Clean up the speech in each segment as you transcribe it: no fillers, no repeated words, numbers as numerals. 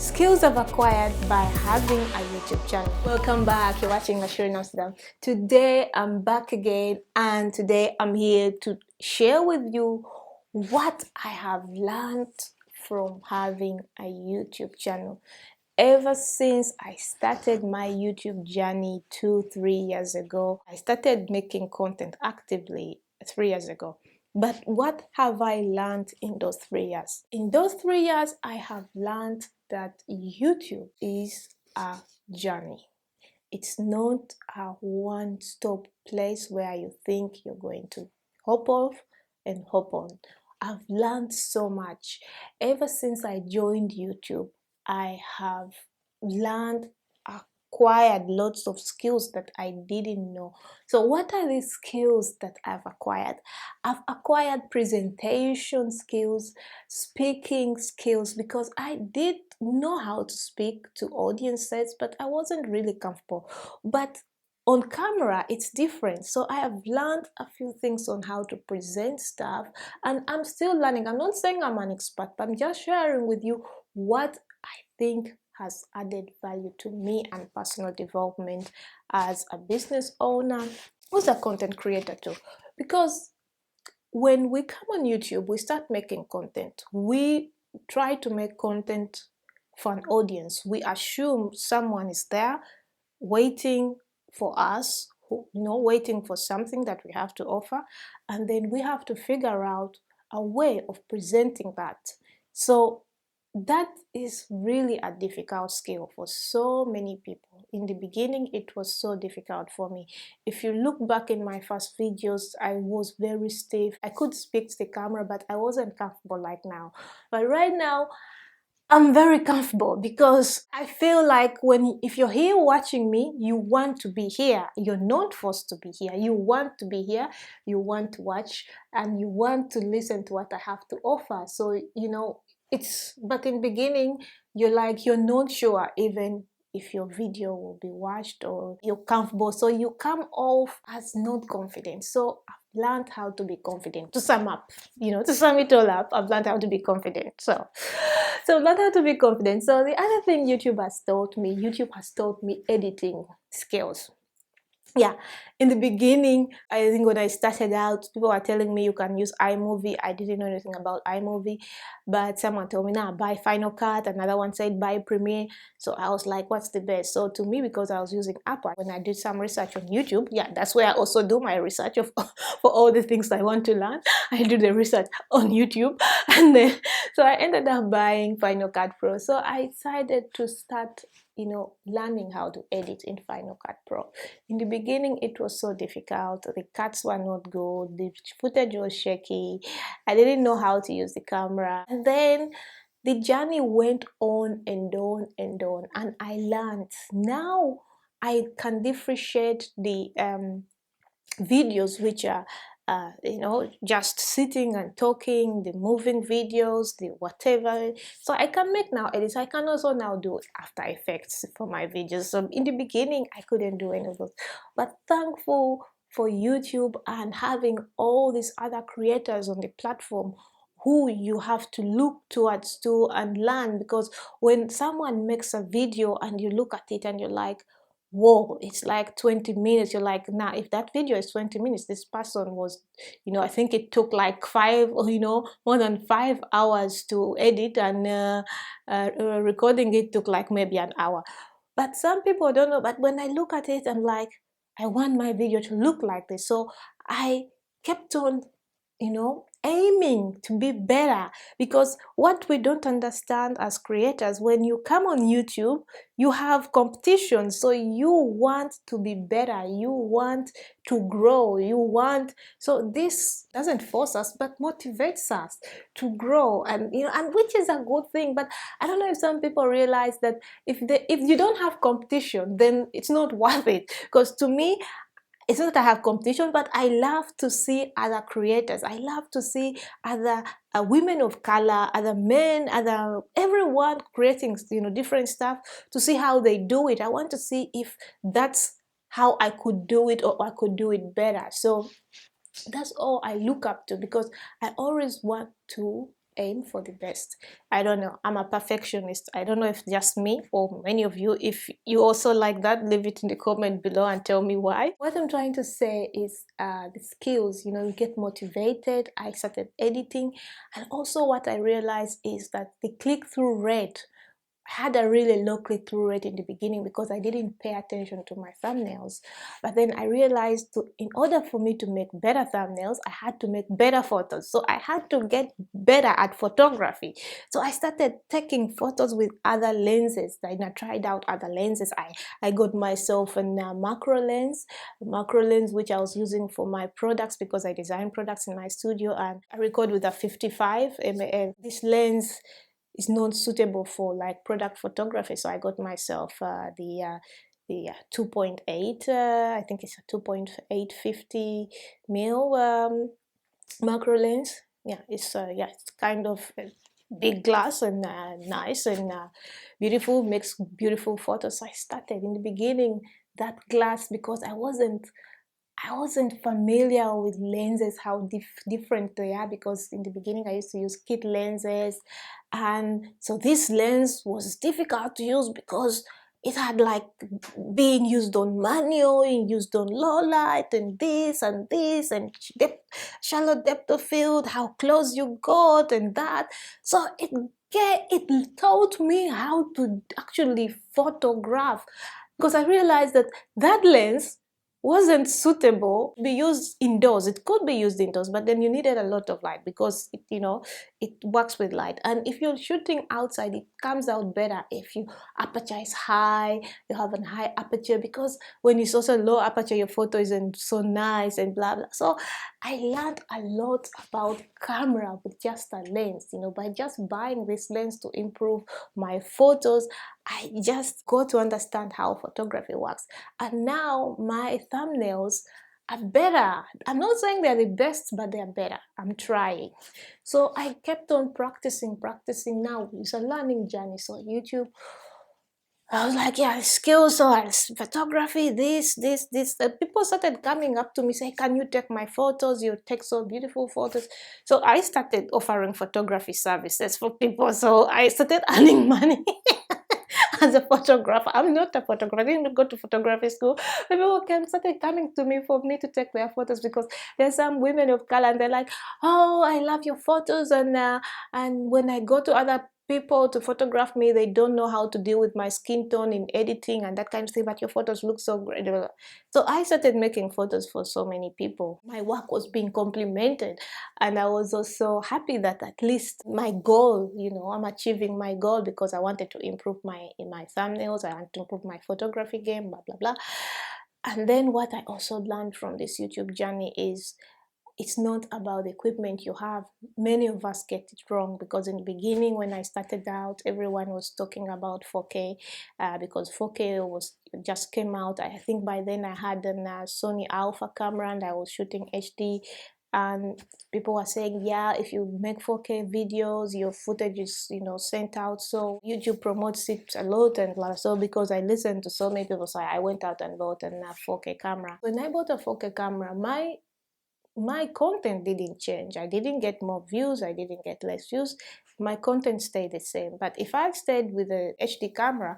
Skills I've acquired by having a YouTube channel. Welcome back, you're watching Aciero in Amsterdam. Today I'm back again, and today I'm here to share with you what I have learned from having a YouTube channel. Ever since I started my YouTube journey 2-3 years ago, I started making content actively 3 years ago. But what have I learned in those 3 years? In those 3 years, I have learned that YouTube is a journey. It's not a one-stop place where you think you're going to hop off and hop on. I've learned so much. Ever since I joined YouTube, I have learned, acquired lots of skills that I didn't know. So what are these skills that I've acquired? I've acquired presentation skills, speaking skills, because I did know how to speak to audiences, but I wasn't really comfortable. But on camera, it's different. So I have learned a few things on how to present stuff, and I'm still learning. I'm not saying I'm an expert, but I'm just sharing with you what I think has added value to me and personal development as a business owner, who's a content creator too. Because when we come on YouTube, we start making content. We try to make content for an audience. We assume someone is there waiting for us, waiting for something that we have to offer, and then we have to figure out a way of presenting that. So that is really a difficult skill for so many people. In the beginning, it was so difficult for me. If you look back in my first videos, I was very stiff. I could speak to the camera, but I wasn't comfortable like now. But right now, I'm very comfortable because I feel like if you're here watching me, you want to be here. You're not forced to be here. You want to be here, you want to watch, and you want to listen to what I have to offer. So, but in the beginning, you're not sure even if your video will be watched or you're comfortable. So you come off as not confident. So I've learned how to be confident. To sum up, to sum it all up, I've learned how to be confident. So I've learned how to be confident. So the other thing YouTube has taught me editing skills. Yeah, in the beginning, I think when I started out, people were telling me you can use iMovie. I didn't know anything about iMovie, but someone told me, now buy Final Cut. Another one said buy Premiere. So I was like, what's the best? So to me, because I was using Apple, when I did some research on YouTube, yeah, that's where I also do my research for all the things I want to learn. I do the research on YouTube, and then so I ended up buying Final Cut Pro. So I decided to start learning how to edit in Final Cut Pro. In the beginning, it was so difficult. The cuts were not good. The footage was shaky. I didn't know how to use the camera. And then the journey went on and on and on, and I learned. Now I can differentiate the videos which are just sitting and talking, the moving videos, the whatever. So I can make now edits. I can also now do After Effects for my videos. So in the beginning, I couldn't do any of those, but thankful for YouTube and having all these other creators on the platform who you have to look towards to and learn. Because when someone makes a video and you look at it and you're like, whoa, it's like 20 minutes. You're like, nah, if that video is 20 minutes, this person was, I think it took like more than 5 hours to edit, and recording it took like maybe an hour. But some people don't know. But when I look at it, I'm like, I want my video to look like this. So I kept on aiming to be better, because what we don't understand as creators, when you come on YouTube, you have competition. So you want to be better, you want to grow, so this doesn't force us but motivates us to grow, and which is a good thing. But I don't know if some people realize that if you don't have competition, then it's not worth it. Because to me, it's not that I have competition, but I love to see other creators. I love to see other women of color, other men, everyone creating different stuff, to see how they do it. I want to see if that's how I could do it, or I could do it better. So that's all I look up to, because I always want to aim for the best. I don't know, I'm a perfectionist. I don't know if just me or many of you. If you also like that, leave it in the comment below and tell me why. What I'm trying to say is the skills, you get motivated. I started editing, and also what I realized is that the click-through rate, had a really low click-through rate in the beginning because I didn't pay attention to my thumbnails. But then I realized in order for me to make better thumbnails, I had to make better photos. So I had to get better at photography. So I started taking photos with other lenses. I tried out other lenses. I got myself a macro lens, which I was using for my products because I design products in my studio, and I record with a 55 mm. This lens is not suitable for like product photography, so I got myself the 2.8, I think it's a 2.850 mil macro lens. Yeah, it's kind of big glass and nice and beautiful, makes beautiful photos. I started in the beginning that glass because I wasn't familiar with lenses, how different they are, because in the beginning I used to use kit lenses, and so this lens was difficult to use because it had like being used on manual and used on low light and this and shallow depth of field, how close you got and that. So it taught me how to actually photograph, because I realized that that lens wasn't suitable to be used indoors. It could be used indoors, but then you needed a lot of light because it works with light. And if you're shooting outside, it comes out better if your aperture is high, you have a high aperture, because when it's also low aperture, your photo isn't so nice and blah blah. So I learned a lot about camera with just a lens, by just buying this lens to improve my photos. I just got to understand how photography works. And now my thumbnails are better. I'm not saying they're the best, but they're better. I'm trying. So I kept on practicing. Now it's a learning journey. So YouTube, I was like, yeah, skills or photography, this. People started coming up to me, say, can you take my photos? You take so beautiful photos. So I started offering photography services for people. So I started earning money. As a photographer. I'm not a photographer. I didn't go to photography school. People started coming to me for me to take their photos, because there's some women of color and they're like, oh, I love your photos, and when I go to other people to photograph me, they don't know how to deal with my skin tone in editing and that kind of thing, but your photos look so great. So I started making photos for so many people. My work was being complimented, and I was also happy that at least my goal, I'm achieving my goal, because I wanted to improve my thumbnails, I want to improve my photography game, blah blah blah. And then what I also learned from this YouTube journey is it's not about the equipment you have. Many of us get it wrong, because in the beginning when I started out, everyone was talking about 4K, because 4K just came out. I think by then I had a Sony Alpha camera and I was shooting HD, and people were saying, yeah, if you make 4K videos, your footage is sent out, so YouTube promotes it a lot and blah. So because I listened to so many people, so I went out and bought a 4K camera. When I bought a 4K camera, my content didn't change. I didn't get more views, I didn't get less views. My content stayed the same. But if I stayed with a HD camera,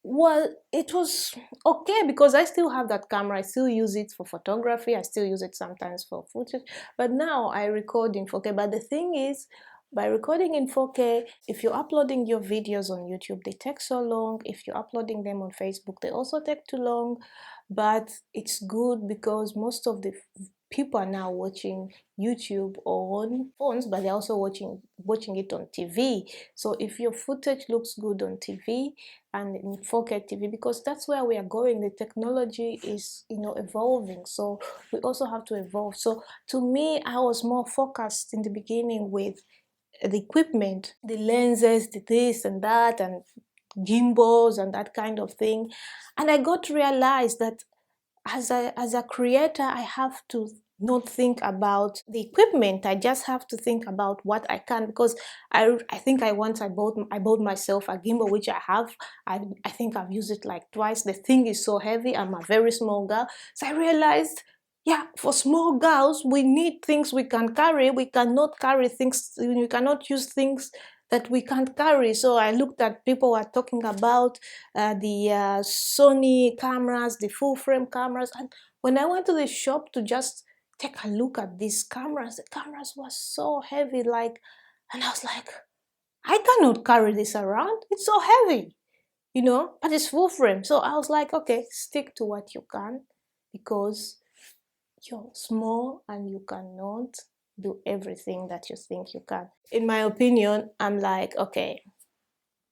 well, it was okay, because I still have that camera. I still use it for photography. I still use it sometimes for footage. But now I record in 4K. But the thing is, by recording in 4K, if you're uploading your videos on YouTube, they take so long. If you're uploading them on Facebook, they also take too long. But it's good because most of the people are now watching YouTube on phones, but they're also watching it on TV. So if your footage looks good on TV and in 4K TV, because that's where we are going, the technology is evolving, so we also have to evolve. So to me, I was more focused in the beginning with the equipment, the lenses, the this and that, and gimbals and that kind of thing. And I got to realize that as a creator, I have to not think about the equipment. I just have to think about what I can, because I think I bought myself a gimbal, which I have. I think I've used it like twice. The thing is so heavy. I'm a very small girl, so I realized Yeah, for small girls, we need things we can carry. We cannot carry things, we cannot use things that we can't carry. So I looked at people were talking about the Sony cameras, the full frame cameras. And when I went to the shop to just take a look at these cameras, the cameras were so heavy, like, and I was like, I cannot carry this around. It's so heavy, but it's full frame. So I was like, okay, stick to what you can, because you're small and you cannot do everything that you think you can. In my opinion, I'm like, okay,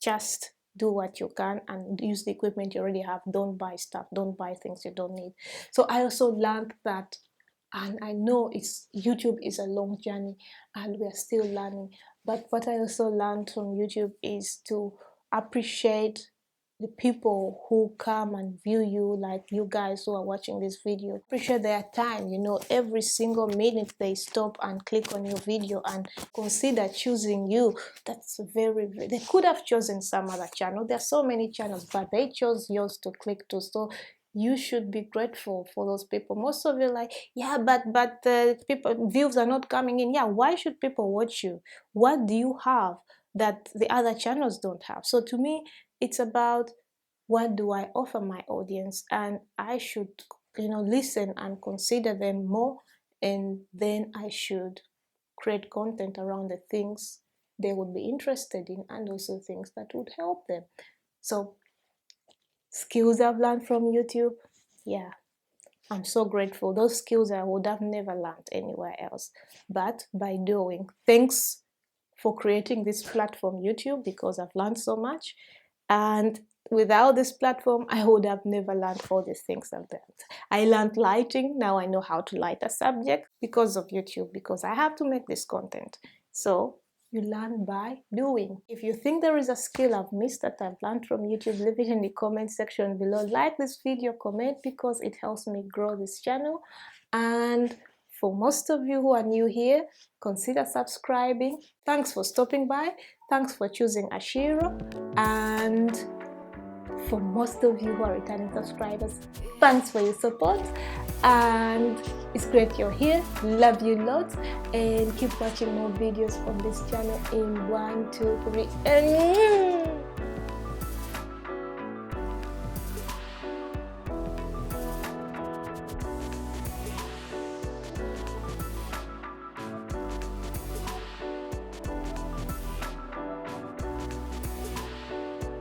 just do what you can and use the equipment you already have. Don't buy stuff, don't buy things you don't need. So I also learned that, and I know YouTube is a long journey and we're still learning, but what I also learned from YouTube is to appreciate the people who come and view you, like you guys who are watching this video. Appreciate their time, every single minute they stop and click on your video and consider choosing you. That's they could have chosen some other channel. There are so many channels, but they chose yours to click to. So you should be grateful for those people. Most of you are like, yeah, but people views are not coming in. Yeah, why should people watch you? What do you have that the other channels don't have? So to me, it's about, what do I offer my audience, and I should listen and consider them more, and then I should create content around the things they would be interested in, and also things that would help them. So skills I've learned from YouTube, yeah, I'm so grateful. Those skills I would have never learned anywhere else, but by doing. Thanks for creating this platform, YouTube, because I've learned so much. And without this platform, I would have never learned all these things I've learned. I learned lighting. Now I know how to light a subject because of YouTube, because I have to make this content. So you learn by doing. If you think there is a skill I've missed that I've learned from YouTube, leave it in the comment section below. Like this video, comment, because it helps me grow this channel. And for most of you who are new here, consider subscribing. Thanks for stopping by. Thanks for choosing Aciero. And for most of you who are returning subscribers, thanks for your support. And it's great you're here. Love you lots. And keep watching more videos on this channel in 1, 2, 3, and